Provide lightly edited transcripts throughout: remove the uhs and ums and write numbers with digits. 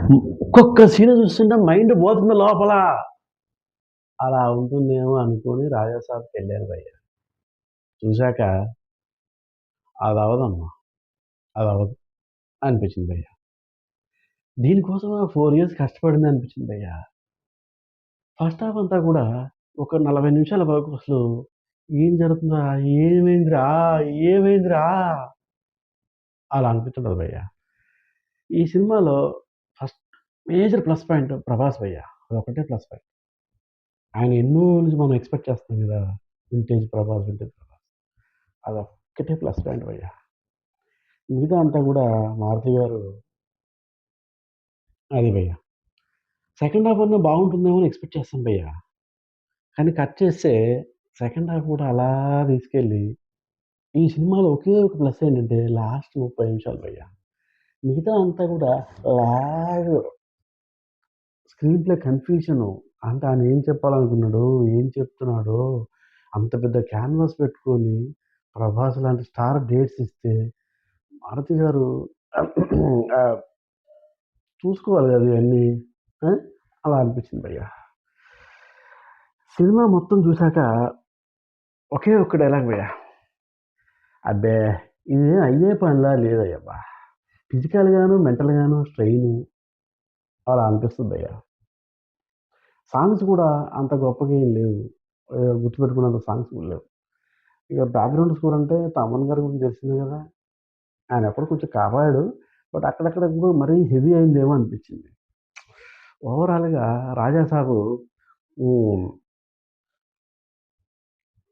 ఒక్కొక్క సీన్ చూస్తుంటే మైండ్ పోతుంది లోపల. అలా ఉంటుందేమో అనుకోని 'రాజాసాబ్‌కెళ్ళాను భయ్యా.' చూసాక అదవ్వదమ్మా, అదవ్వదు అనిపించింది భయ్యా. దీనికోసమా 4 ఇయర్స్ కష్టపడిందనిపించింది భయ్యా. ఫస్ట్ హాఫ్ అంతా కూడా ఒక 40 నిమిషాల వరకు అసలు ఏం జరుగుతుందా? ఏమైందిరా? ఏమైందిరా? అలా అనిపిస్తుంటది భయ్యా. ఈ సినిమాలో first major plus point 'Prabhas' భయ్యా. అదొక్కటే ప్లస్ పాయింట్. ఆయన ఎన్నో నుంచి మనం ఎక్స్‌పెక్ట్ చేస్తాం గదా! Vintage 'Prabhas', vintage 'Prabhas'. అదొక్కటే ప్లస్ పాయింట్ భయ్యా. మిగతా అంతా గూడా మారుతి గారు అది భయ్యా. సెకండ్ హాఫ్ అన్నా బావుంటుందేమో అని ఎక్స్‌పెక్ట్ చేస్తాం భయ్యా. కానీ కట్ చేస్తే సెకండ్ హాఫ్ కూడా అలా తీసుకెళ్ళి ఈ సినిమాలో ఒకే ఒక ప్లస్ ఏంటంటే లాస్ట్ 30 నిమిషాలు భయ్యా. మిగతా అంతా గూడా లాగ్, స్క్రీన్ ప్లే కన్‌ఫ్యూజను. అంటే ఆయన ఏం చెప్పాలనుకున్నాడో, ఏం చెప్తున్నాడో, అంత పెద్ద క్యాన్వాస్ పెట్టుకొని 'ప్రభాస్' లాంటి స్టార్ డేట్స్ ఇస్తే మారుతి గారు ఆహ్, చూసుకోవాలి గదా! ఇవన్నీ. ఆ! అలా అనిపించింది భయ్యా. సినిమా మొత్తం చూసాక ఒకే ఒక్క డైలాగ్ భయ్యా. అబ్బే! ఇదేం అయ్యే పనిలా లేదయ్యబ్బా! ఫిజికల్‌గాను, మెంటల్‌గాను స్ట్రెయిను అలా అనిపిస్తుంది భయ్యా. సాంగ్స్ కూడా అంత గొప్పగా ఏం లేవు. గుర్తుపెట్టుకున్నంత సాంగ్స్ కూడా లేవు. ఇక బ్యాక్‌గ్రౌండ్ స్కోర్ అంటే తమన్ గారి గురించి తెలిసిందే గదా! ఆయన ఎక్కడో కొంచెం కాపాడాడు. బట్ అక్కడక్కడ కూడా మరీ హెవీ అయిందేమో అనిపించింది. ఓవరాల్‌గా 'రాజా సాబు' హ్మ్.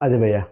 అది భయ్యా.